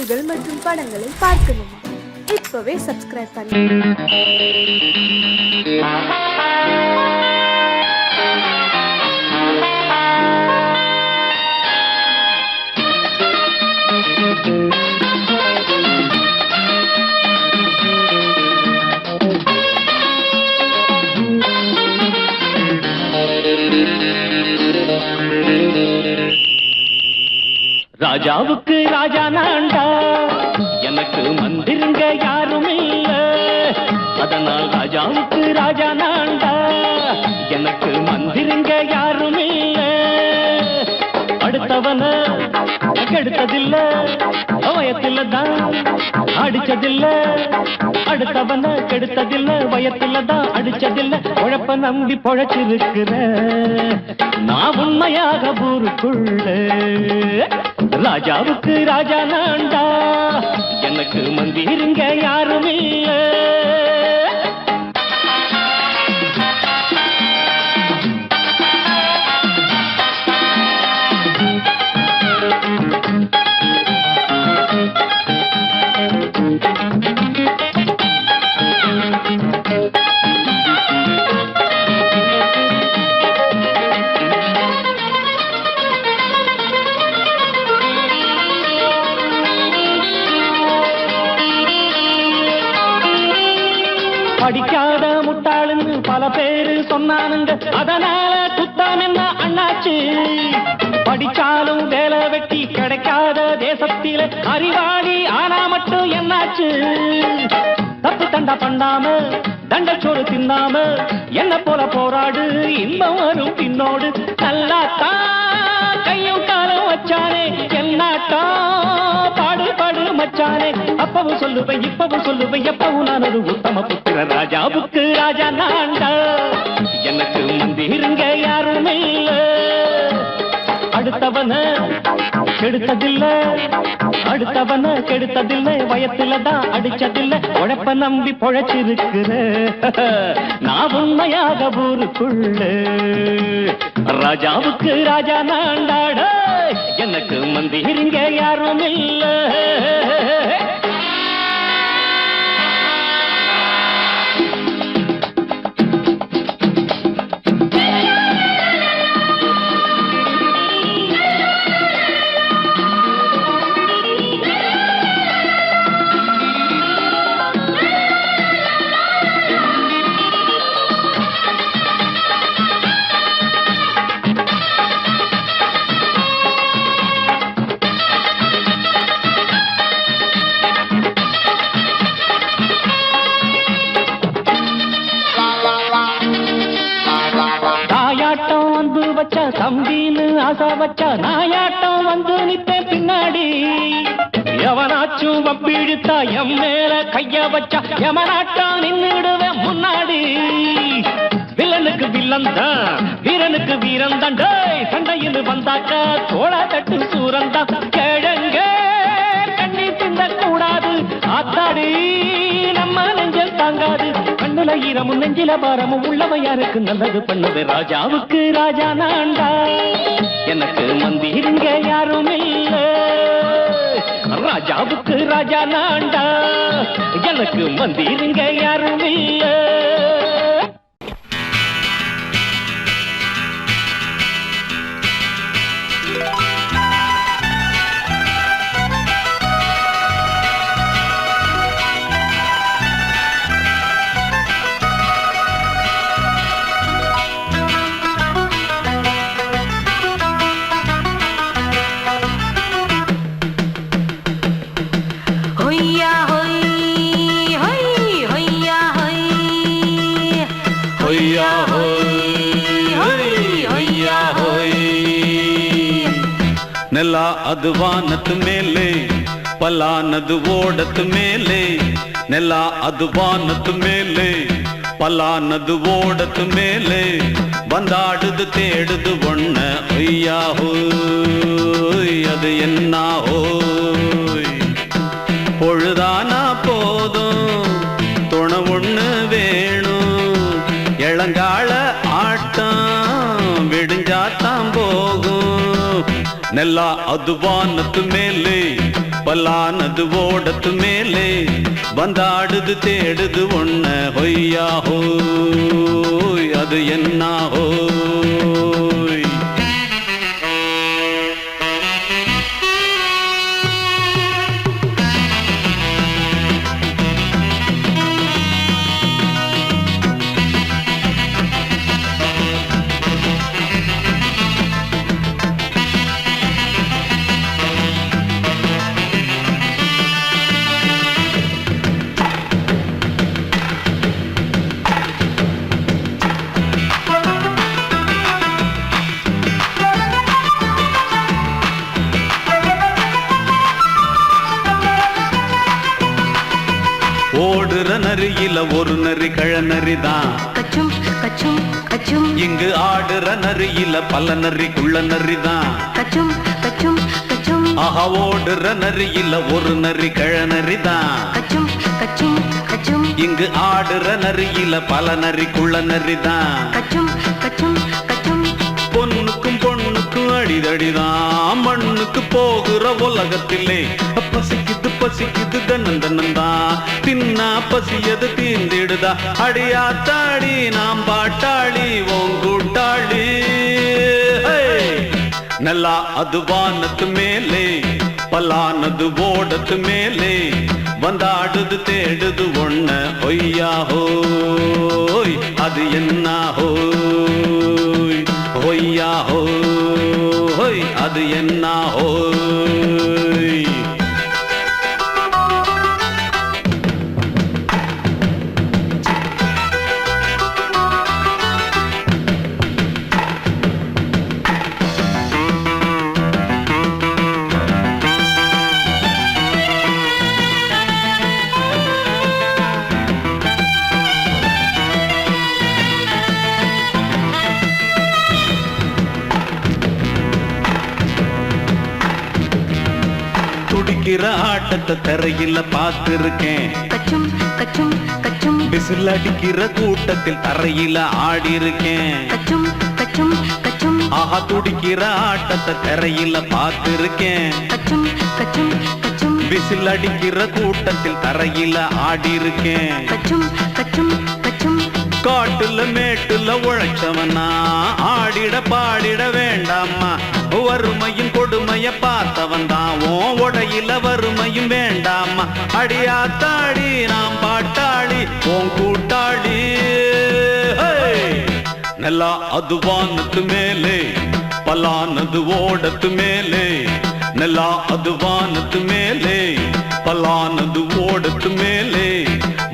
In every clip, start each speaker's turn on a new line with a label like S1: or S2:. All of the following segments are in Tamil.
S1: பாடல்கள் மற்றும் படங்களை பார்க்கணுமா? இப்பவே சப்ஸ்கிரைப் பண்ணுங்க.
S2: ராஜாவுக்கு ராஜா நான்டா, எனக்கு மந்திருங்க யாரும் இல்ல. அதனால் ராஜாவுக்கு ராஜா நான்டா, எனக்கு மந்திருங்க யாரும் இல்ல. அடுத்தவன கெடுத்ததில்ல, வயத்தில தான் அடிச்சதில்ல. அடுத்தவன கெடுத்ததில்ல, வயத்தில தான் அடிச்சதில்ல. உழப்ப நம்பி பொழைச்சிருக்கிற நான் உண்மையாக ஊருக்குள்ள. ராஜாவுக்கு ராஜா நான்டா, எனக்கு மந்திருங்க யாரும் இல்ல. படிக்காத முட்டாளுன்னு பல பேரு சொன்னானுங்க, அதனால குத்தம் என்ன அண்ணாச்சு? படிச்சாலும் வேலை வெட்டி கிடைக்காத தேசத்தில அறிவாளி ஆனா மட்டும் என்னாச்சு? தப்பு தண்டா பண்ணாம தண்டச்சோறு தின்னாம என்ன போல போராடு, இன்பம் வரும் பின்னோடு. நல்லாத்தான் கையும் காலம் வச்சானே, என்னாட்டா பாடு பாடு மச்சானே. அப்பவும் சொல்லுவேன் இப்பவும் சொல்லுவேன், எப்பவும் நான் ஒரு உத்தம புத்திர. ராஜாவுக்கு ராஜா நான்டா, எனக்கு மந்திருங்க யாரும் இல்ல. அடுத்தவன கெடுத்ததில்ல, அடுத்தவன கெடுத்ததில்ல, வயத்தில தான் அடிச்சதில்ல. உழைப்ப நம்பி பொழைச்சிருக்கிற நான் உண்மையாக ஊருக்குள்ள. ராஜாவுக்கு ராஜா நான்டாட, எனக்கு மந்திருங்க யாரும் இல்ல. தம்பின்னு ஆசா வச்சா நாயாட்டம் வந்து நிப்பேன் பின்னாடி. எவனாச்சும் வப்பிழுத்தா எம் மேல கைய வச்சா எவனாட்டம் நின்னுடுவேன் முன்னாடி. வில்லனுக்கு வில்லன் தான், வீரனுக்கு வீரன் தான். சண்டையில் வந்தாக்கா தோள தட்டு சூரன் தான். கிழங்க கண்ணி திந்த கூடாது, ஆத்தாடி நம்ம நெஞ்சல் தாங்காது. கண்ணுல ஈரமும் நெஞ்சில பாரமும் உள்ளவன் யாருக்கு நல்லது பண்ணுது. ராஜாவுக்கு ராஜா நான்டா, எனக்கு மந்திருங்க யாரும் இல்ல. ராஜாவுக்கு ராஜா நான்டா, எனக்கு மந்திருங்க யாரும் இல்ல.
S3: ನೆಲ ಅದು ವಾನದ ಮೇಲೆ, ಪಲಾನದು ಓಡದ ಮೇಲೆ. ನೆಲ ಅದು ವಾನದ ಮೇಲೆ, ಪಲಾನದು ಓಡದ ಮೇಲೆ. ಬಂದಾಡುದು தேடுது ஒண்ண ஐயா ஹோய், அது என்ன ஹோய்? பொழுதானா போதும் துணை ஒண்ணு வேணும். இளங்கால ஆட்டம் விடிஞ்சாத்தான் போகும். ನೆಲ ಅದು ವಾನದ ಮೇಲೆ, பல்லானது ஓடத்து மேலே வந்தாடுது தேடுது ஒண்ண ஹொய்யா ஹோய் அது என்ன ஹோய் ஓடுற நரியில ஒரு நரி கழநரிதான்
S4: கச்சும் கச்சும் கச்சும்
S3: இங்கு ஆடுற நரியில பல நரி குள்ள நரிதான்
S4: கச்சும் கச்சும் கச்சும்
S3: ஆஹா ஓடுற நரியில ஒரு நரி கழநரிதான்
S4: கச்சும் கச்சும் கச்சும்
S3: இங்கு ஆடுற நரியில பல நரி குள்ள நரிதான்
S4: கச்சும் கச்சும் கச்சும்
S3: பொண்ணுக்கும் பொண்ணுக்கும் அடிதடிதான் மண்ணுக்கு போகிற உலகத்திலே பசிக்குது பசிக்குது தன்னந்தன்னந்தான் தின்னா பசியது தீர்ந்திடுதா அடியாத்தாடி நாம் பாட்டாளி ஓங்கூட்டாளி நல்லா அது வானத்து மேலே பல்லானது ஓடத்து மேலே வந்தாடுது தேடுது ஒண்ண ஒய்யா ஹோய் அது என்ன ஹோய் ஒய்யா ஹோய் அது என்ன ஹோய் துடிக்கிற ஆட்டத்தை தரையில பார்த்திருக்கேன்
S4: கச்சும் கச்சும் கச்சும்
S3: விசில் அடிக்கிற கூட்டத்தில் தரையில ஆடி இருக்கேன்
S4: கச்சும் கச்சும் கச்சும்
S3: ஆஹா துடிக்கிற ஆட்டத்தை தரையில பார்த்திருக்கேன்
S4: கச்சும் கச்சும் கச்சும்
S3: விசில் அடிக்கிற கூட்டத்தில் தரையில ஆடி இருக்கேன்
S4: கச்சும் கச்சும் கச்சும்
S3: காட்டுல மேட்டுல உழைச்சவனா ஆடிட பாடிட வேண்டாமா வறுமையும் கொடுமைய பார்த்தவன் தான் உடையில வறுமையும் வேண்டாமா அடியாத்தாடி நாம் பாட்டாளி ஓன் கூட்டாளி நல்லா அது வானத்து மேலே பல்லானது ஓடத்து மேலே நல்லா அது வானத்து மேலே பல்லானது ஓடத்து மேலே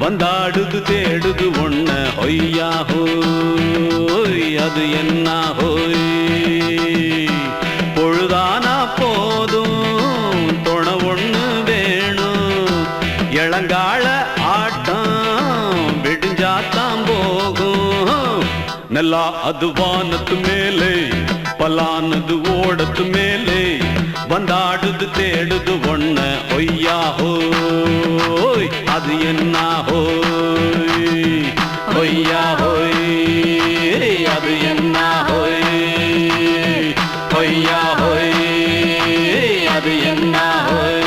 S3: வந்தாடுது தேடுது ஒண்ண ஒய்யா ஹோய் அது என்ன ஹோய் பொழுதானா போதும் துணை ஒண்ணு வேணும் இளங்கால ஆட்டம் விடிஞ்சாத்தான் போகும் நல்லா அது வானத்து மேலே பல்லானது ஓடத்து மேலே வந்தாடுது தேடுது ஒண்ண ஒய்யா ஹோய் அது என்ன ஹோய் ஒய்யா ஹோய் அது என்ன ஹோய் ஒய்யா ஹோய் அது என்ன ஹோய்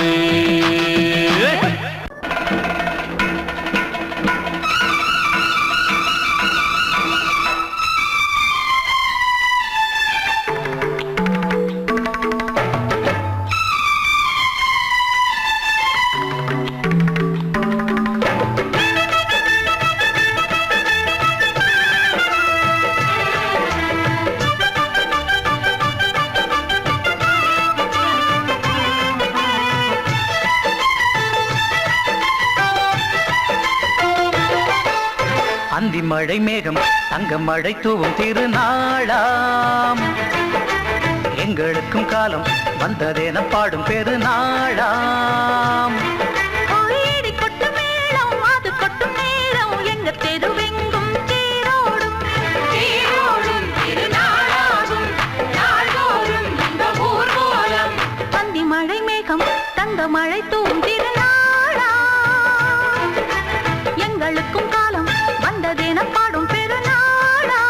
S5: அந்தி மழை மேகம் தங்க மழை தூவும் திருநாளாம் எங்களுக்கும் காலம் வந்ததென பாடும் பெருநாளாம்
S4: கோயிடி கொட்டு மேளம் அது கொட்டும் நேரம் எங்க தெருவெங்கும் தேரோடும் தேரோடும் திருநாளாகும் நாள்தோறும் இந்த ஊர்வலம் அந்தி மழை மேகம் தங்க மழை தூவும் திருநாளாம் எங்களுக்கும் காலம் வந்ததென பாடும் பெருநாளா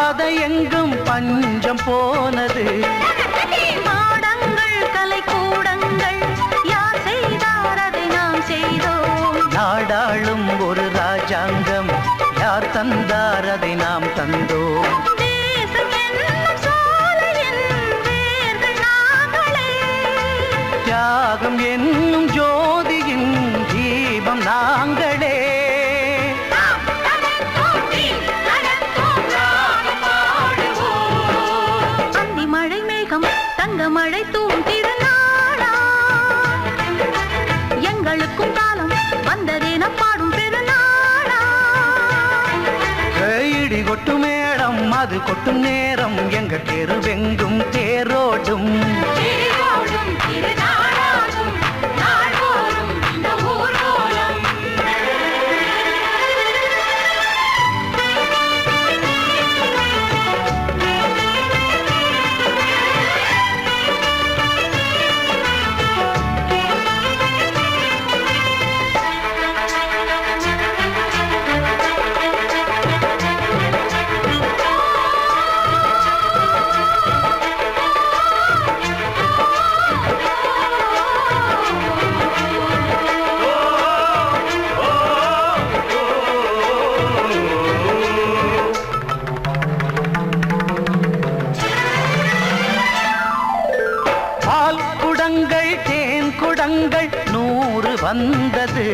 S5: பாதை எங்கும் பஞ்சம் போனது.
S4: மாடங்கள் கலை கூடங்கள் யார் செய்தார் அதை நாம் செய்தோம்.
S5: நாடாளும் ஒரு ராஜாங்கம் யார் தந்தார் அதை நாம் தந்தோம்.
S4: தேசம் என்னும் சோலையின் வேர்கள் நாங்களே.
S5: தியாகம் என்னும் ஜோதியின் தீபம் நாங்களே.
S4: அந்தி மழை மேகம் தங்க மழை தூவும் திருநாளா. எங்களுக்கும் காலம் வந்ததென பாடும் பெருநாளா.
S5: இடி கொட்டும் மேடம் அது கொட்டும் நேரம் எங்க தெருவெங்கும் தேரோடும்.
S4: தேரோடும் திருநாளாகும் நாள்தோறும் இந்த ஊர்வலம்.
S5: பால் குடங்கள் தேன் குடங்கள் 100 வந்தது.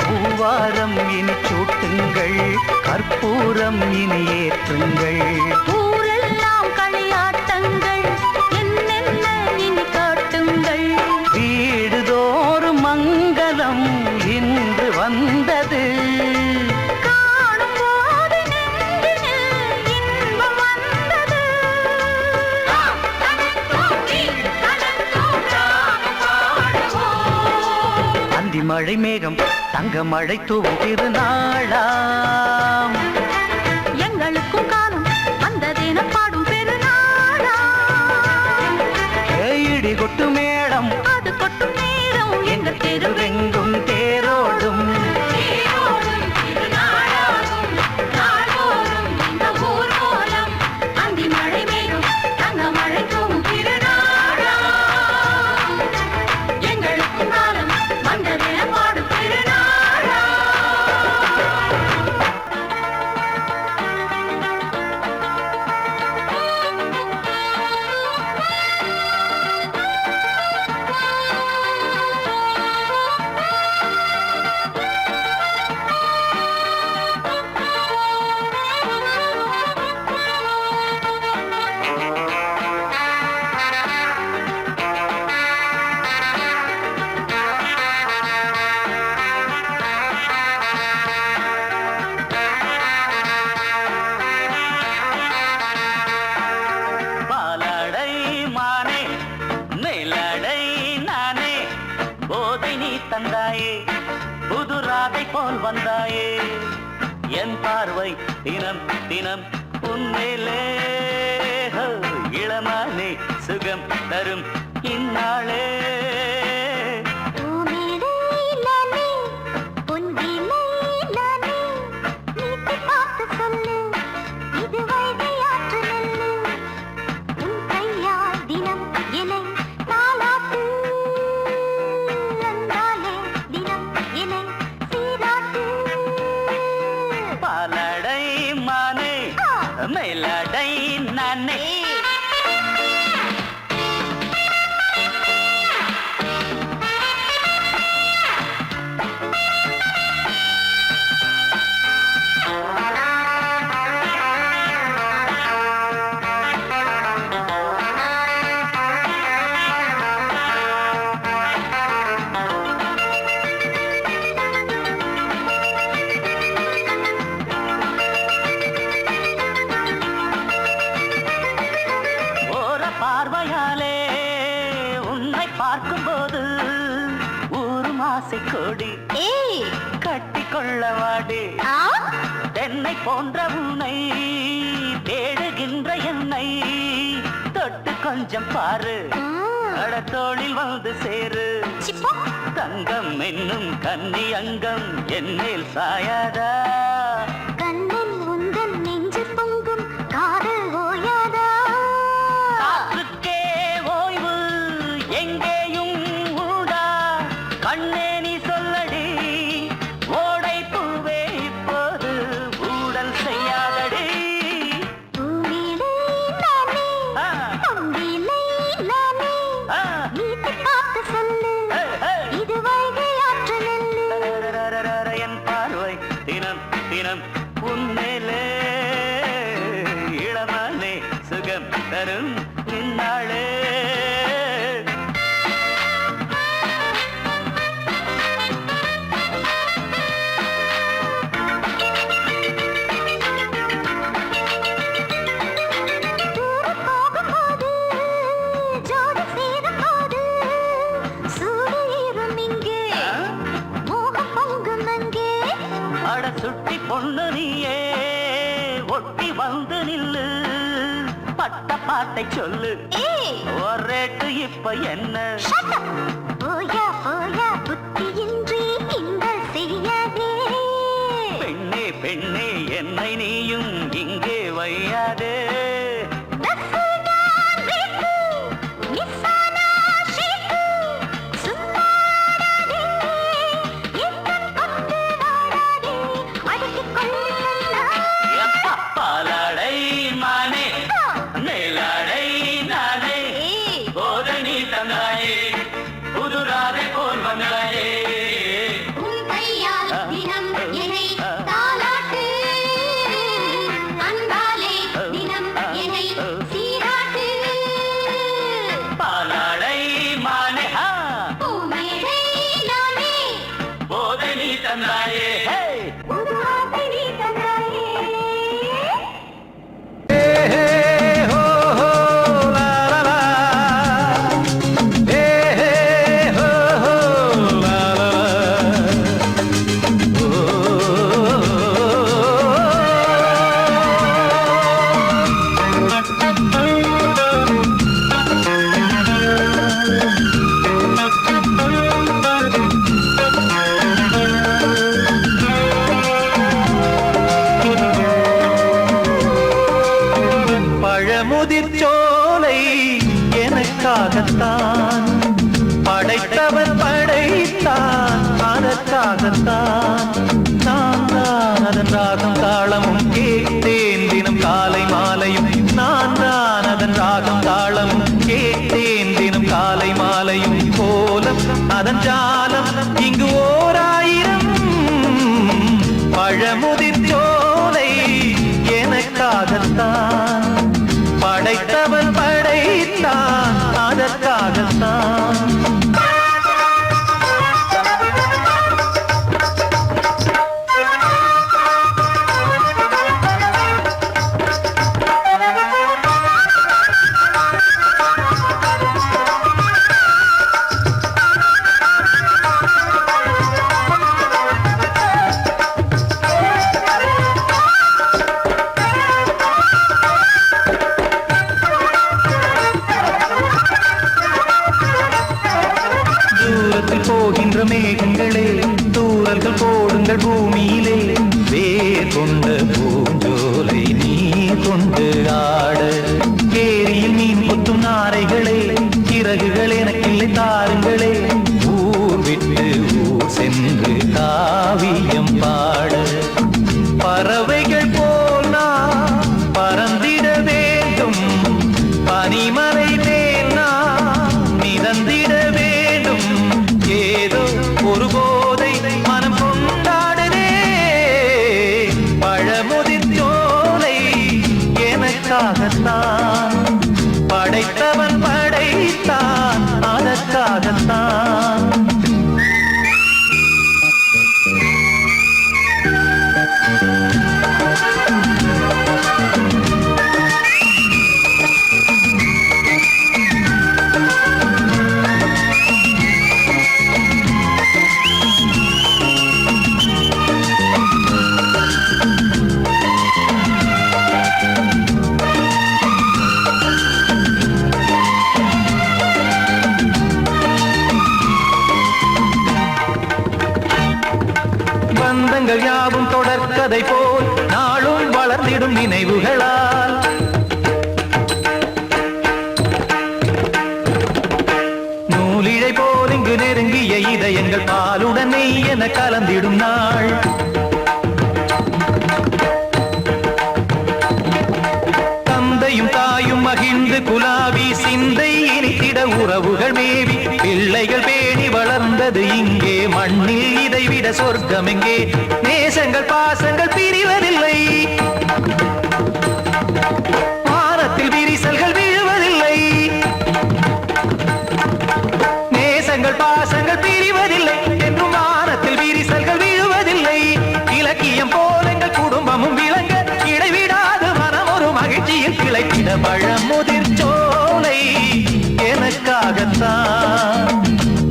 S5: பூவாரம் இனி சூட்டுங்கள் கற்பூரம் இனி ஏற்றுங்கள்.
S4: ஊரெல்லாம் களியாட்டங்கள் என்னென்ன இனி காட்டுங்கள்.
S5: வீடுதோறும் மங்களம் இன்று வந்தது.
S4: காணும் போது நெஞ்சினில் இன்பம் வந்தது.
S5: அந்தி மழை மேகம் தங்க மழை தூவும் திருநாளாம்.
S4: எங்களுக்கும் காலம் வந்ததென பாடும் பெருநாளா.
S5: இடி கொட்டு மேடம்
S4: அது கொட்டும் நேரம் எங்கள்
S5: தெருவெங்கும் தேரோடும்.
S4: தேரோடும் திருநாளாகும் நாள்தோறும் இந்த ஊர்வலம். அந்தி மழை மேகம் தங்க மழை தூவும் திருநாளா. எங்களுக்கும் காலம் வந்ததென பாடும் திருநாளா.
S5: பாலடை மானே மேலடை நானே போதை நீ தந்தாயே புது ராதை போல் வந்தாயே. என் பார்வை தினம் தினம் உன்மேலே இளமானே சுகம் தரும் இந்நாளே. பாலடை மானே மேலடை நானே. பார்வையாலே உன்னை பார்க்கும்போது ஊரும் ஆசை கொடி கட்டிக்கொள்ள வாடி. தென்னை போன்ற உன்னை தேடுகின்ற என்னை தொட்டு கொஞ்சம் பாரு. கடத்தோளில் வந்து சேரு தங்கம் என்னும் கன்னி அங்கம் என் மேல் சாயாதா
S4: கண்ணில் உந்தன் நெஞ்சு பொங்கும் காதல் ஓயாதா
S5: காற்றுக்கே ஓய்வு எங்கேயும் உண்டா கண்ணே நீ சொல்லடி ஓடை பூவே இப்போது ஊடல் செய்யாதடி
S4: பூவிலே நானே பொங்கிலே நானே நீட்டு பார்த்து சொல்லு இது வைகை ஆற்று நெல்லு
S5: என் பார்வை தினம் தினம் உன்மேலே இளமானே சுகம் தரும் நின்னாளே சுட்டி பொண்ணு நீயே ஒட்டி வந்து நில்லு பட்ட பாட்டை சொல்லு ஒரேட்டு இப்ப என்ன
S4: போயா போயா புத்தியின்றி கிண்டல் செய்யாதே
S5: பெண்ணே பெண்ணே என்னை நீயும் இங்கே வையாதே பாலாடை மானே மேலாடை நானே போதனி தந்தாயே புதுராதை போல் வந்தாயே
S4: உன் கையால் தினம் என்னை தாலாட்டு அன்பாலே தினம் என்னை சீராட்டு
S5: பாலாடை மானே
S4: பூமேடை நானே
S5: போதனி தந்தாயே
S4: புதுராதை நீ தந்தாயே
S5: முதிர்ச்சோலை எனக்காகத்தான் படைத்தவன் படைத்தான் அதற்காகத்தான் நான் தான் அதன் ராகம் தாளமும் கேட்டேன் தினம் காலை மாலையும் நான் தான் அதன் ராகம் தாளமும் கேட்டேன் தினம் காலை மாலையும் கோலம் அதன் ஜாலம் இங்கு ஓராயிரம் பழமுதிர்ச்சோலை எனக்காகத்தான் படைத்தவன் படைத்தான் அதற்காகத்தான் போகின்ற மேகங்களே தூரல்கள் போடுங்கள் பூமியிலே வேர் கொண்ட பூஞ்சோலை நீ கொண்டு ஆட ஏரியில் மீன் கொத்தும் நாரைகளே இறகுகள் எனக்கில்லை தாருங்களே ஊர் விட்டு ஊர் சென்று காவியம் பாட பறவைகள் போல் நான் பறந்திட வேண்டும் பனிமலை மேல் நான் மிதந்திட வேண்டும் ஏதோ ஒரு போதை மனம் கொண்டாடுதே பழமுதிர்ச்சோலை எனக்காகத்தான் படைத்தவன் படைத்தான் அதற்காகத்தான் சொந்தங்கள் யாவும் தொடர்கதை போல் நாளும் வளர்ந்திடும் நினைவுகளால் நூலிழை போல் இங்கு நெருங்கிய இதயங்கள் பாலுடன் நெய் என கலந்திடும் நாள் தந்தையும் தாயும் மகிழ்ந்து குலாவி சிந்தை இனித்திட உறவுகள் மேவி பிள்ளைகள் பேணி வளர்ந்தது இங்கே மண்ணில் இதைவிட சொர்க்கம் எங்கே நேசங்கள் பாசங்கள் பிரிவதில்லை வானத்தில் விரிசல்கள் விழுவதில்லை நேசங்கள் பாசங்கள் பிரிவதில்லை என்றும் வானத்தில் விரிசல்கள் விழுவதில்லை இலக்கியம் போல எங்கள் குடும்பமும் விளங்க இடைவிடாது மனம் ஒரு மகிழ்ச்சியில் கிளைக்கிட பழமுதிர் சோலை எனக்காகத்தான்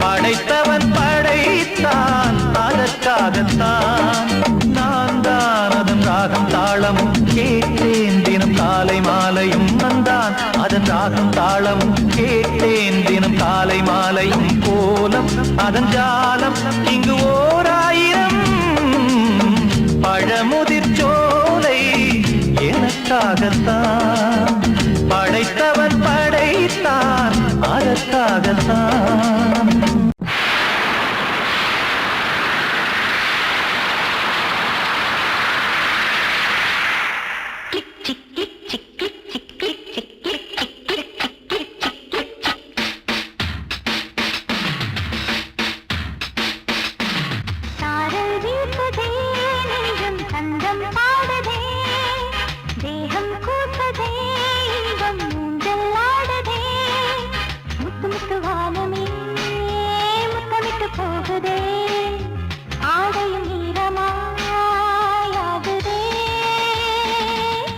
S5: படைத்தவன் படைத்தான் அதற்காகத்தான் நான் தான் அதன் ராகம் தாளமும் கேட்டேன் தினம் காலை மாலையும் வந்தான் அதன் ராகம் தாளமும் கேட்டேன் தினம் காலை மாலையும் கோலம் அதன் ஜாலம் இங்கு ஓர் ஆயிரம் பழமுதிர் சோலை எனக்காகத்தான் படைத்தவன் படைத்தான் அதற்காகத்தான்
S4: சாரல் வீசுதே நெஞ்சம் சந்தம் பாடுதே தேகம் கூசுதே இன்பம் ஊஞ்சல் ஆடுதே முத்து முத்து வானமே முத்தமிட்டு போகுதே ஆடையும் ஈரமாயாகுதே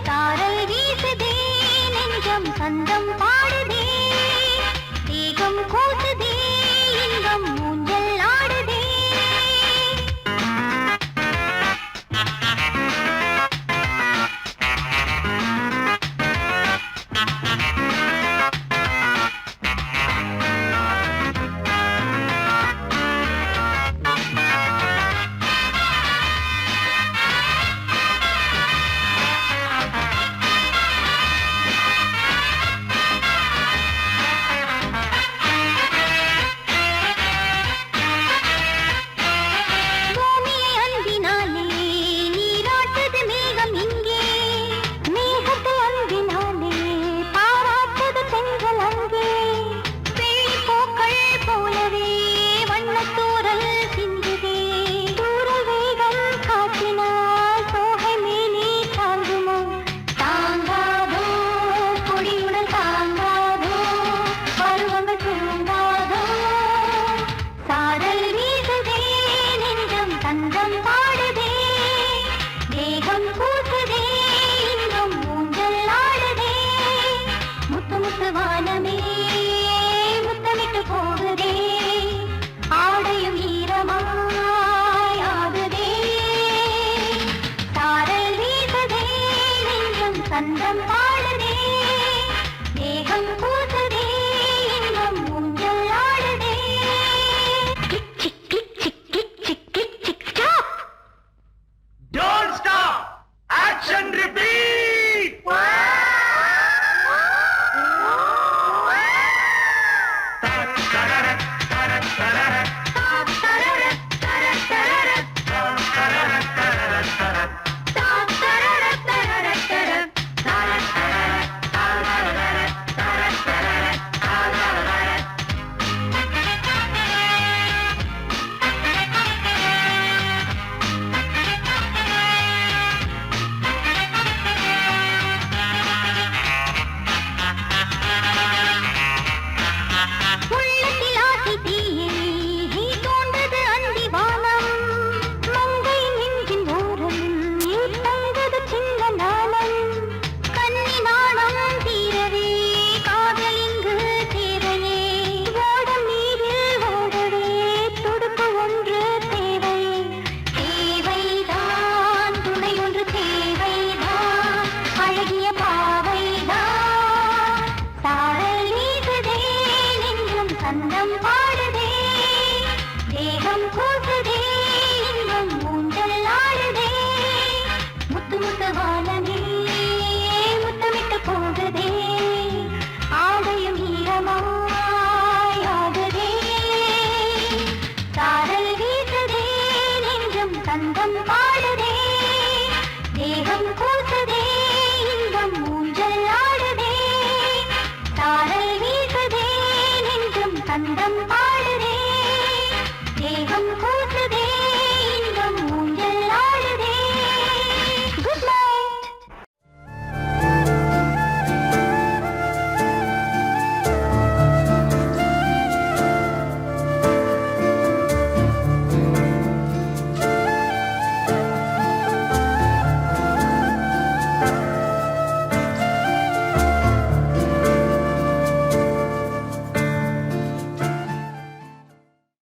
S4: சாரல் வீசுதே நெஞ்சம் சந்தம் பாடுதே தேகம் கூசுதே இன்பம் ஊஞ்சல் ஆடுதே பூமியை அன்பினாலே நீராட்டுது மேகம் இங்கே மேகத்தை அன்பினாலே பாராட்டுது பெண்கள் அங்கே வெள்ளி பூக்கள் போலவே வண்ணத்தூரல் சிந்துதே தூரல் வேகம் காற்றினால் சோகை மேலே தாங்குமோ தாங்காதோ கொடியுடன் தாங்காதோ பருவங்கள் தூங்காதோ சாரல் வீசுதே நெஞ்சம் தந்தம் பாடுதே தேகம் கூசுதே இன்பம் ஊஞ்சல் ஆடுதே முத்து முத்து வானமே முத்தமிட்டு போகுதே ஆடையும் ஈரமாயாகுதே சாரல் வீசுதே நெஞ்சம் தந்தம் பாடுதே தேகம் கூசுதே இன்பம் ஊஞ்சல் ஆடுதே கிக் சிக் கிக் சிக் கிக் சிக் கிக் சிக் stop
S5: Don't stop! Action repeat!
S4: உள்ளத்தில் ஆசை தீயே நீ தோன்றது அந்தி வானம் மங்கை நெஞ்சின் ஓரம் நீ தந்தது சின்ன நாணம் கண்ணி நாணம் தீரவே காதல் இங்கு தீரையே ஓடம் நீரில் ஓடவே துடுப்பு ஒன்று தேவை தேவைதான் துணை ஒன்று தேவைதான் அழகிய பாவைதான் சாரல் வீசுதே நெஞ்சம் சந்தம் பாடுதே தேகம் கூசுதே இன்பம் ஊஞ்சல் ஆடுதே வானமே முத்தமிட்டு போகுதே ஆடையும் ஈரமாயாகுதே சாரல் வீசுதே நெஞ்சம் தந்தம் பாடுதே தேகம் கூசுதே இன்பம் ஊஞ்சல் ஆடுதே சாரல் வீசுதே நெஞ்சம் தந்தம்